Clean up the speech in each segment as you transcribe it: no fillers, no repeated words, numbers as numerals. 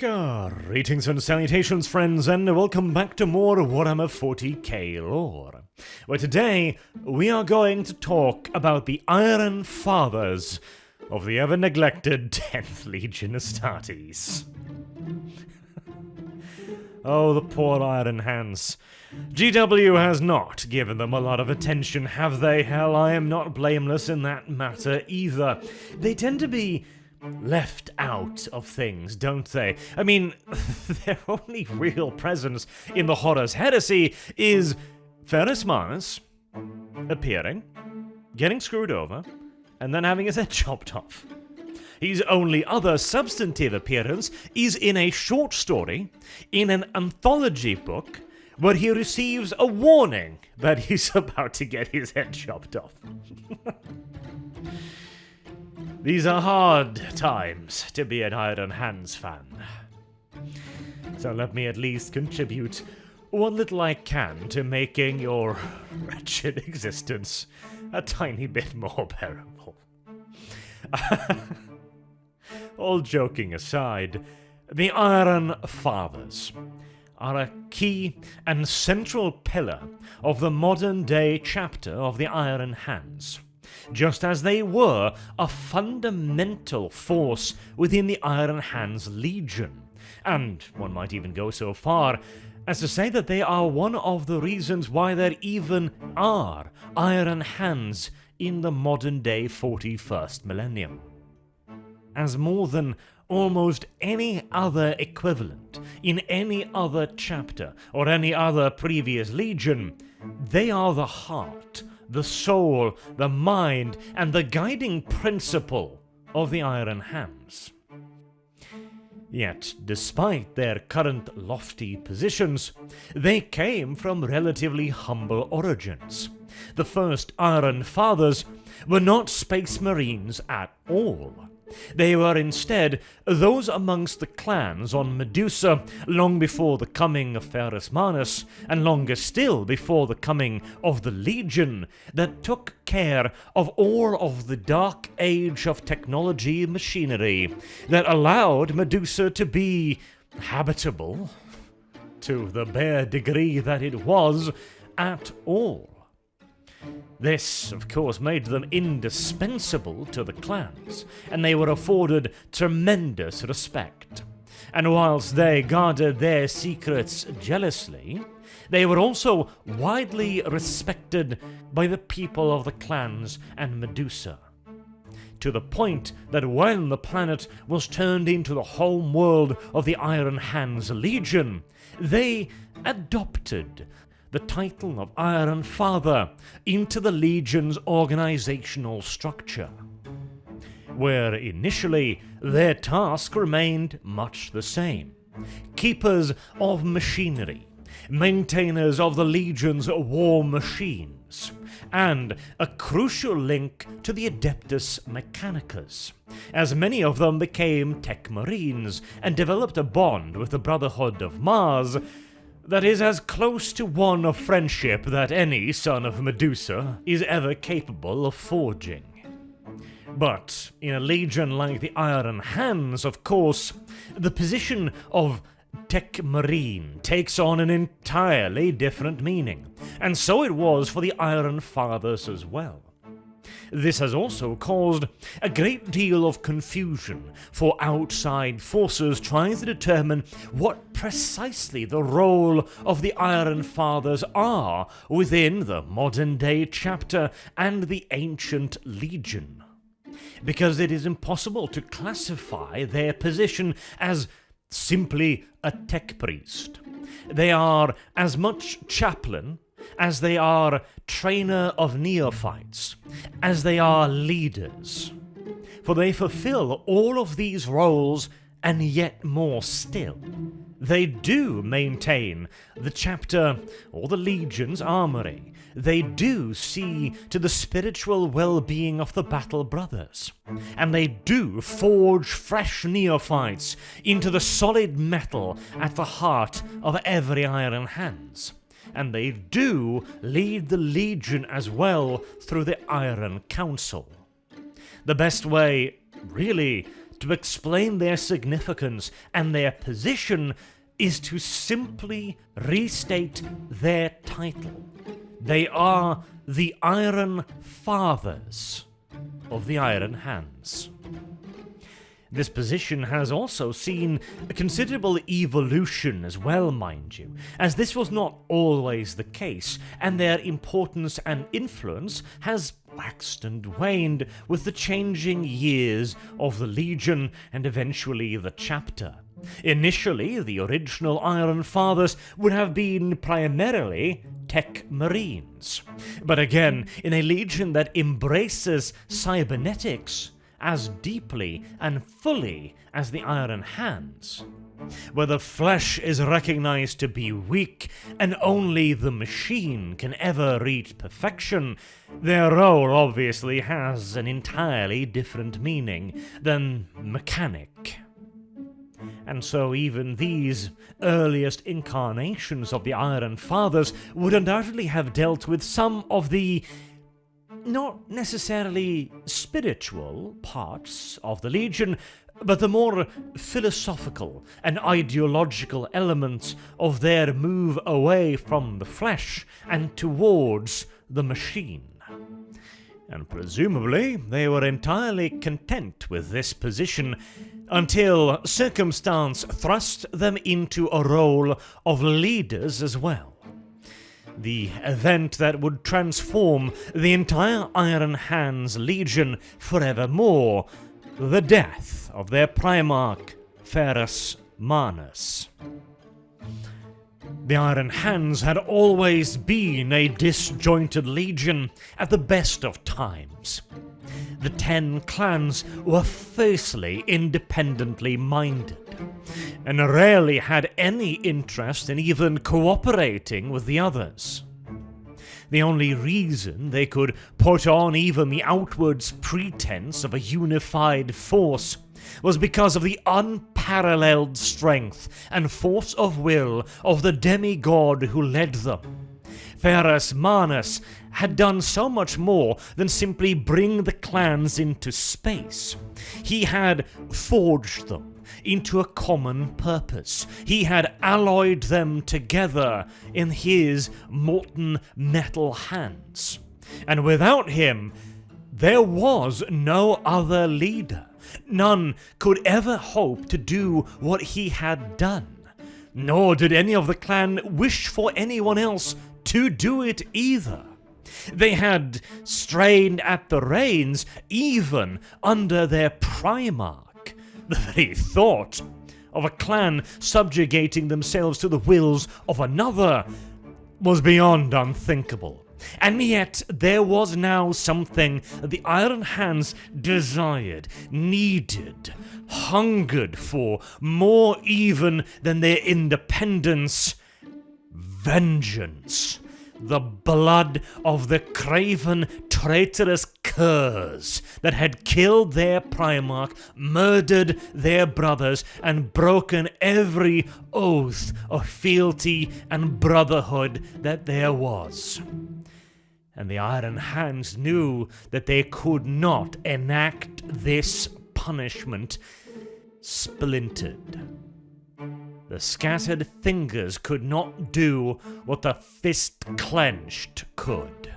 Greetings and salutations, friends, and welcome back to more Warhammer 40k lore, where today we are going to talk about the Iron Fathers of the ever-neglected 10th Legion Astartes. Oh, the poor Iron Hands. GW has not given them a lot of attention, have they? Hell, I am not blameless in that matter either. They tend to be left out of things, don't they? I mean, their only real presence in the Horus Heresy is Ferrus Manus appearing, getting screwed over, and then having his head chopped off. His only other substantive appearance is in a short story in an anthology book where he receives a warning that he's about to get his head chopped off. These are hard times to be an Iron Hands fan. So let me at least contribute what little I can to making your wretched existence a tiny bit more bearable. All joking aside, the Iron Fathers are a key and central pillar of the modern-day chapter of the Iron Hands, just as they were a fundamental force within the Iron Hands Legion, and one might even go so far as to say that they are one of the reasons why there even are Iron Hands in the modern-day 41st millennium. As more than almost any other equivalent in any other chapter or any other previous legion, they are the heart, the soul, the mind, and the guiding principle of the Iron Hands. Yet, despite their current lofty positions, they came from relatively humble origins. The first Iron Fathers were not Space Marines at all. They were instead those amongst the clans on Medusa long before the coming of Ferrus Manus, and longer still before the coming of the Legion, that took care of all of the dark age of technology and machinery that allowed Medusa to be habitable, to the bare degree that it was, at all. This, of course, made them indispensable to the clans, and they were afforded tremendous respect. And whilst they guarded their secrets jealously, they were also widely respected by the people of the clans and Medusa, to the point that when the planet was turned into the home world of the Iron Hands Legion, they adopted the title of Iron Father into the Legion's organizational structure, where initially their task remained much the same: keepers of machinery, maintainers of the Legion's war machines, and a crucial link to the Adeptus Mechanicus, as many of them became Tech Marines and developed a bond with the Brotherhood of Mars that is as close to one of friendship that any son of Medusa is ever capable of forging. But in a legion like the Iron Hands, of course, the position of Tech Marine takes on an entirely different meaning, and so it was for the Iron Fathers as well. This has also caused a great deal of confusion for outside forces trying to determine what precisely the role of the Iron Fathers are within the modern-day chapter and the ancient Legion, because it is impossible to classify their position as simply a tech priest. They are as much chaplain as they are trainer of neophytes, as they are leaders. For they fulfill all of these roles, and yet more still. They do maintain the chapter or the Legion's armory. They do see to the spiritual well-being of the Battle Brothers. And they do forge fresh neophytes into the solid metal at the heart of every Iron Hands. And they do lead the Legion as well through the Iron Council. The best way, really, to explain their significance and their position is to simply restate their title. They are the Iron Fathers of the Iron Hands. This position has also seen a considerable evolution as well, mind you, as this was not always the case, and their importance and influence has waxed and waned with the changing years of the Legion and eventually the Chapter. Initially, the original Iron Fathers would have been primarily Tech Marines, but again, in a Legion that embraces cybernetics as deeply and fully as the Iron Hands, where the flesh is recognized to be weak and only the machine can ever reach perfection, their role obviously has an entirely different meaning than mechanic. And so even these earliest incarnations of the Iron Fathers would undoubtedly have dealt with some of the not necessarily spiritual parts of the Legion, but the more philosophical and ideological elements of their move away from the flesh and towards the machine. And presumably they were entirely content with this position until circumstance thrust them into a role of leaders as well. The event that would transform the entire Iron Hands Legion forevermore, the death of their Primarch, Ferrus Manus. The Iron Hands had always been a disjointed legion at the best of times. The 10 clans were fiercely independently minded, and rarely had any interest in even cooperating with the others. The only reason they could put on even the outwards pretense of a unified force was because of the unparalleled strength and force of will of the demigod who led them. Ferrus Manus had done so much more than simply bring the clans into space. He had forged them into a common purpose. He had alloyed them together in his molten metal hands. And without him, there was no other leader. None could ever hope to do what he had done, nor did any of the clan wish for anyone else to do it either. They had strained at the reins even under their Primarch. The very thought of a clan subjugating themselves to the wills of another was beyond unthinkable. And yet there was now something that the Iron Hands desired, needed, hungered for, more even than their independence: vengeance. The blood of the craven, traitorous curs that had killed their Primarch, murdered their brothers, and broken every oath of fealty and brotherhood that there was. And the Iron Hands knew that they could not enact this punishment splintered. The scattered fingers could not do what the fist clenched could.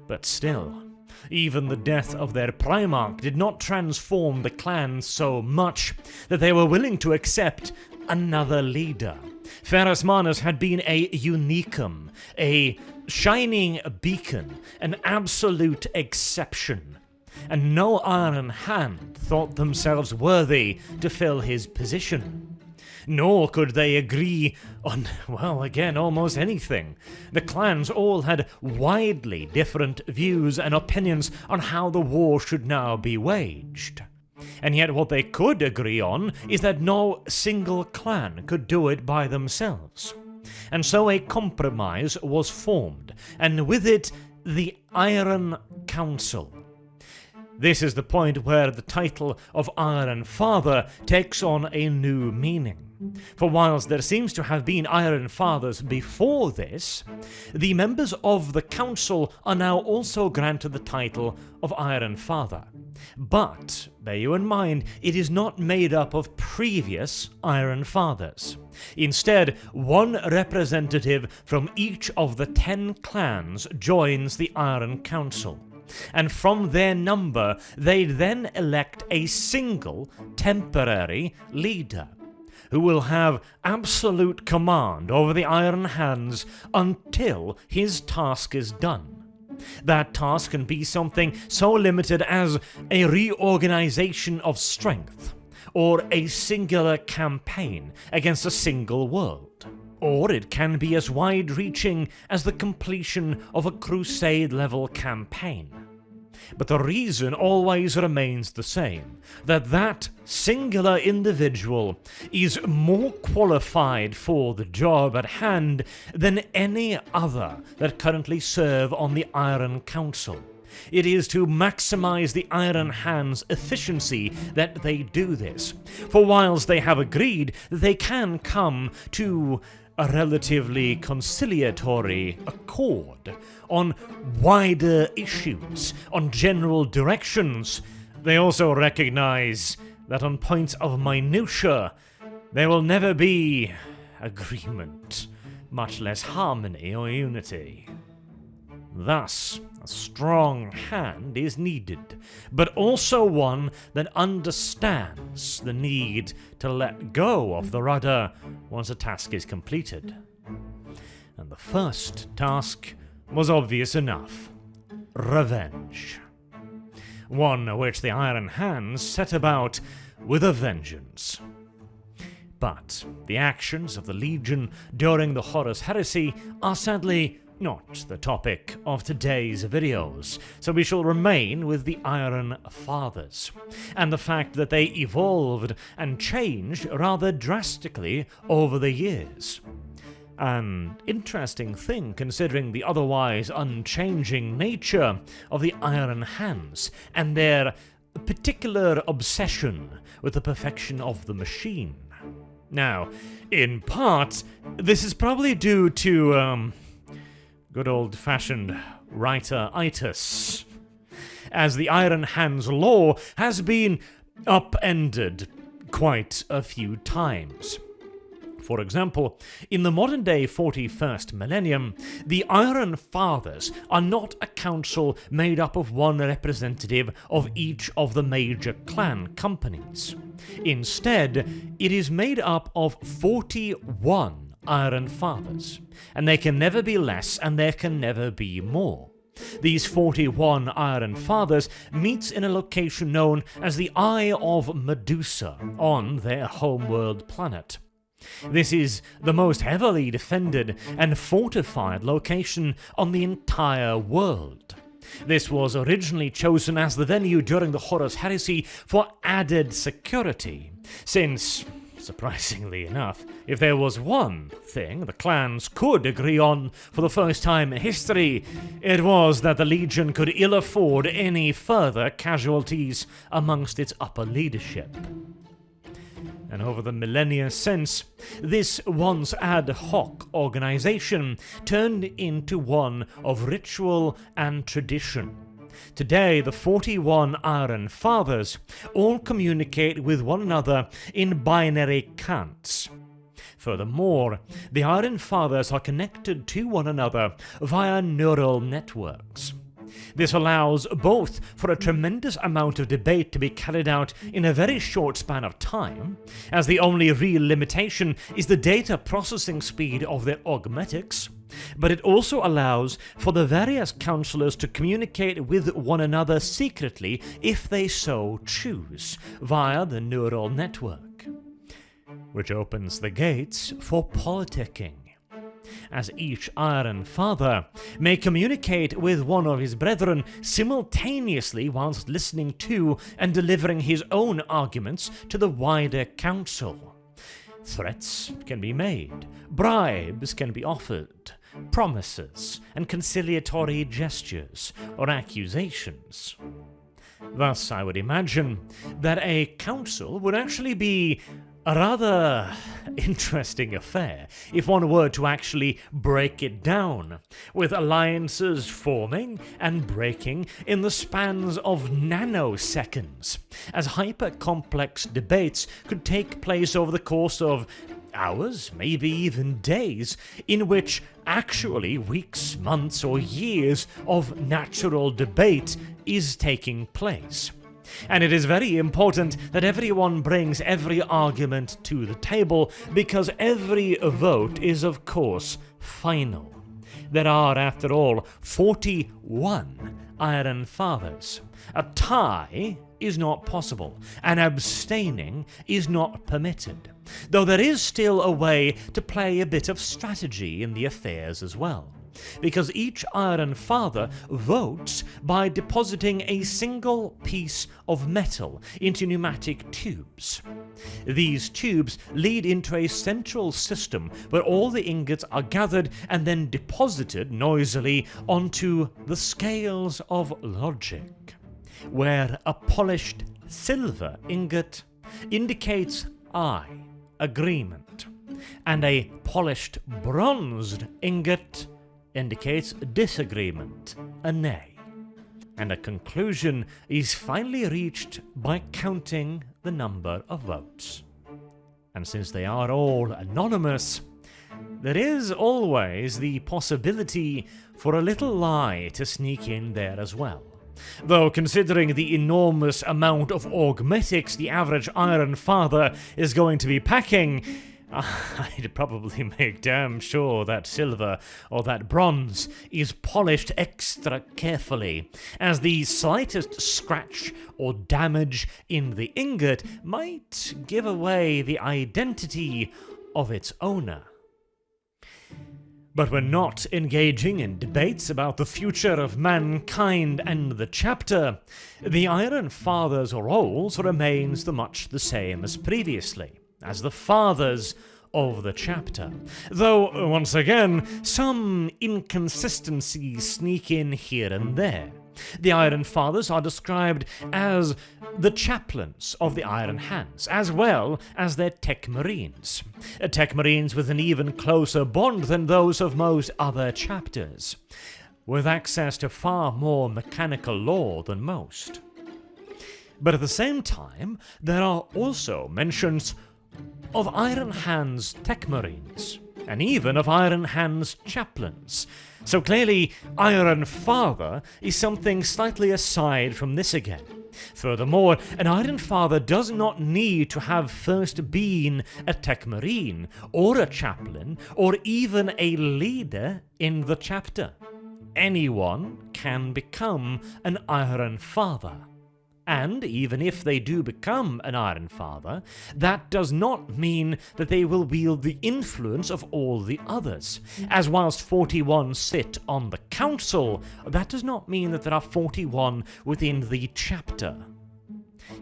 But still, even the death of their Primarch did not transform the clan so much that they were willing to accept another leader. Ferrus Manus had been a unicum, a shining beacon, an absolute exception, and no Iron Hand thought themselves worthy to fill his position. Nor could they agree on, well, again, almost anything. The clans all had widely different views and opinions on how the war should now be waged. And yet what they could agree on is that no single clan could do it by themselves. And so a compromise was formed, and with it the Iron Council. This is the point where the title of Iron Father takes on a new meaning. For whilst there seems to have been Iron Fathers before this, the members of the Council are now also granted the title of Iron Father. But, bear you in mind, it is not made up of previous Iron Fathers. Instead, one representative from each of the 10 clans joins the Iron Council. And from their number, they then elect a single temporary leader, who will have absolute command over the Iron Hands until his task is done. That task can be something so limited as a reorganization of strength, or a singular campaign against a single world. Or it can be as wide-reaching as the completion of a Crusade-level campaign. But the reason always remains the same, that singular individual is more qualified for the job at hand than any other that currently serve on the Iron Council. It is to maximize the Iron Hands' efficiency that they do this, for whilst they have agreed that they can come to a relatively conciliatory accord on wider issues, on general directions, they also recognize that on points of minutiae, there will never be agreement, much less harmony or unity. Thus, a strong hand is needed, but also one that understands the need to let go of the rudder once a task is completed. And the first task was obvious enough: revenge. One which the Iron Hands set about with a vengeance. But the actions of the Legion during the Horus Heresy are sadly not the topic of today's videos, so we shall remain with the Iron Fathers, and the fact that they evolved and changed rather drastically over the years. An interesting thing considering the otherwise unchanging nature of the Iron Hands and their particular obsession with the perfection of the machine. Now, in part, this is probably due to, good old-fashioned writer-itis, as the Iron Hands lore has been upended quite a few times. For example, in the modern-day 41st millennium, the Iron Fathers are not a council made up of one representative of each of the major clan companies. Instead, it is made up of 41 Iron Fathers, and there can never be less and there can never be more. These 41 Iron Fathers meet in a location known as the Eye of Medusa on their homeworld planet. This is the most heavily defended and fortified location on the entire world. This was originally chosen as the venue during the Horus Heresy for added security, since, surprisingly enough, if there was one thing the clans could agree on for the first time in history, it was that the Legion could ill afford any further casualties amongst its upper leadership. And over the millennia since, this once ad hoc organization turned into one of ritual and tradition. Today, the 41 Iron Fathers all communicate with one another in binary cants. Furthermore, the Iron Fathers are connected to one another via neural networks. This allows both for a tremendous amount of debate to be carried out in a very short span of time, as the only real limitation is the data processing speed of their augmetics, but it also allows for the various councillors to communicate with one another secretly if they so choose, via the neural network, which opens the gates for politicking, as each Iron Father may communicate with one of his brethren simultaneously whilst listening to and delivering his own arguments to the wider council. Threats can be made, bribes can be offered, promises and conciliatory gestures or accusations. Thus, I would imagine that a council would actually be a rather interesting affair if one were to actually break it down, with alliances forming and breaking in the spans of nanoseconds, as hyper-complex debates could take place over the course of hours, maybe even days, in which actually weeks, months, or years of natural debate is taking place. And it is very important that everyone brings every argument to the table, because every vote is, of course, final. There are, after all, 41 Iron Fathers. A tie is not possible, and abstaining is not permitted, though there is still a way to play a bit of strategy in the affairs as well, because each Iron Father votes by depositing a single piece of metal into pneumatic tubes. These tubes lead into a central system where all the ingots are gathered and then deposited noisily onto the scales of logic, where a polished silver ingot indicates aye, agreement, and a polished bronzed ingot indicates disagreement, a nay. And a conclusion is finally reached by counting the number of votes. And since they are all anonymous, there is always the possibility for a little lie to sneak in there as well. Though considering the enormous amount of augmetics the average Iron Father is going to be packing, I'd probably make damn sure that silver or that bronze is polished extra carefully, as the slightest scratch or damage in the ingot might give away the identity of its owner. But we're not engaging in debates about the future of mankind and the chapter. The Iron Father's roles remains much the same as previously, as the fathers of the chapter, though, once again, some inconsistencies sneak in here and there. The Iron Fathers are described as the chaplains of the Iron Hands, as well as their tech marines. Tech marines with an even closer bond than those of most other chapters, with access to far more mechanical lore than most. But at the same time, there are also mentions of Iron Hands tech marines, and even of Iron Hands chaplains. So clearly, Iron Father is something slightly aside from this again. Furthermore, an Iron Father does not need to have first been a tech marine, or a chaplain, or even a leader in the chapter. Anyone can become an Iron Father. And even if they do become an Iron Father, that does not mean that they will wield the influence of all the others. As whilst 41 sit on the council, that does not mean that there are 41 within the chapter.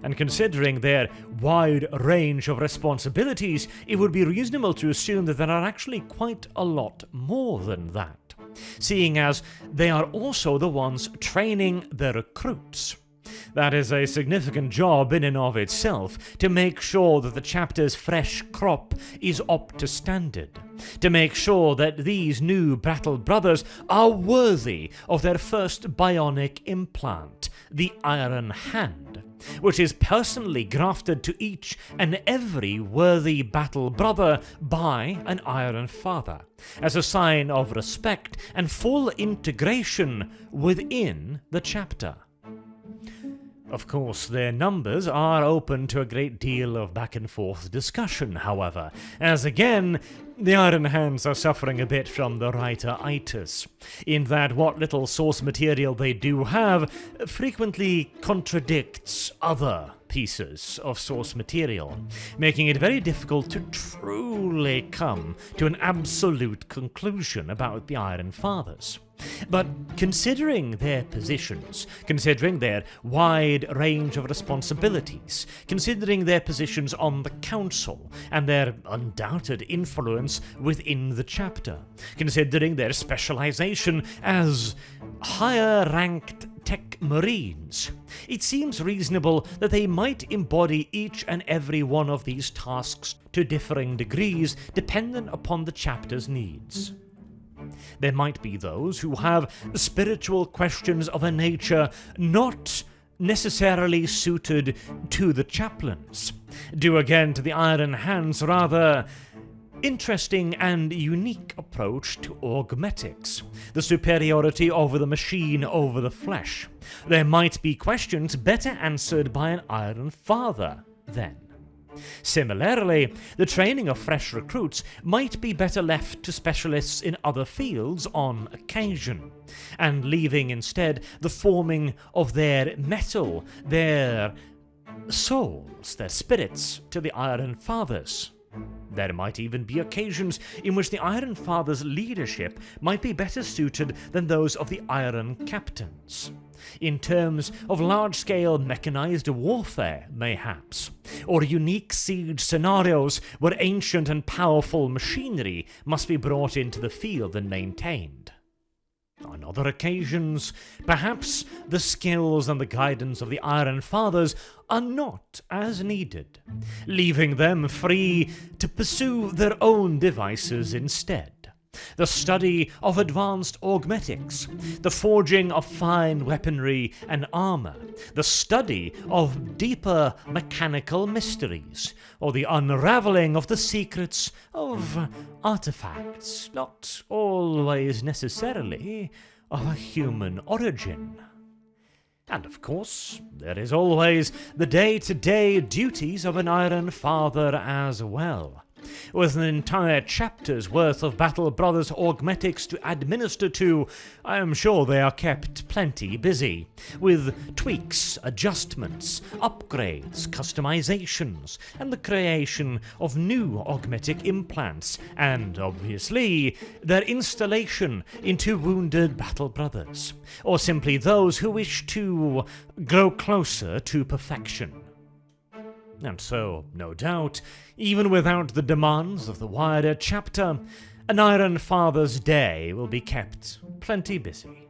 And considering their wide range of responsibilities, it would be reasonable to assume that there are actually quite a lot more than that, seeing as they are also the ones training the recruits. That is a significant job in and of itself, to make sure that the chapter's fresh crop is up to standard, to make sure that these new battle brothers are worthy of their first bionic implant, the Iron Hand, which is personally grafted to each and every worthy battle brother by an Iron Father, as a sign of respect and full integration within the chapter. Of course, their numbers are open to a great deal of back and forth discussion, however, as again, the Iron Hands are suffering a bit from the writer-itis, in that what little source material they do have frequently contradicts other pieces of source material, making it very difficult to truly come to an absolute conclusion about the Iron Fathers. But considering their positions, considering their wide range of responsibilities, considering their positions on the council and their undoubted influence within the chapter, considering their specialization as higher-ranked high-tech marines, it seems reasonable that they might embody each and every one of these tasks to differing degrees dependent upon the chapter's needs. There might be those who have spiritual questions of a nature not necessarily suited to the chaplains, due again to the Iron Hand's rather interesting and unique approach to augmetics, the superiority over the machine over the flesh. There might be questions better answered by an Iron Father, then. Similarly, the training of fresh recruits might be better left to specialists in other fields on occasion, and leaving instead the forming of their mettle, their souls, their spirits, to the Iron Fathers. There might even be occasions in which the Iron Father's leadership might be better suited than those of the Iron Captains. In terms of large-scale mechanized warfare, mayhaps, or unique siege scenarios where ancient and powerful machinery must be brought into the field and maintained. On other occasions, perhaps the skills and the guidance of the Iron Fathers are not as needed, leaving them free to pursue their own devices instead. The study of advanced augmetics, the forging of fine weaponry and armor, the study of deeper mechanical mysteries, or the unraveling of the secrets of artifacts, not always necessarily of a human origin. And of course, there is always the day-to-day duties of an Iron Father as well, with an entire chapter's worth of Battle Brothers augmetics to administer to. I am sure they are kept plenty busy, with tweaks, adjustments, upgrades, customizations, and the creation of new augmetic implants, and obviously their installation into wounded Battle Brothers, or simply those who wish to grow closer to perfection. And so, no doubt, even without the demands of the wider chapter, an Iron Father's day will be kept plenty busy.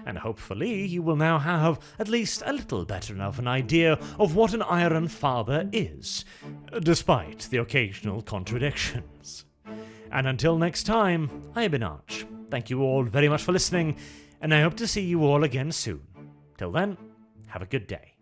And hopefully you will now have at least a little better of an idea of what an Iron Father is, despite the occasional contradictions. And until next time, I have been Arch. Thank you all very much for listening, and I hope to see you all again soon. Till then, have a good day.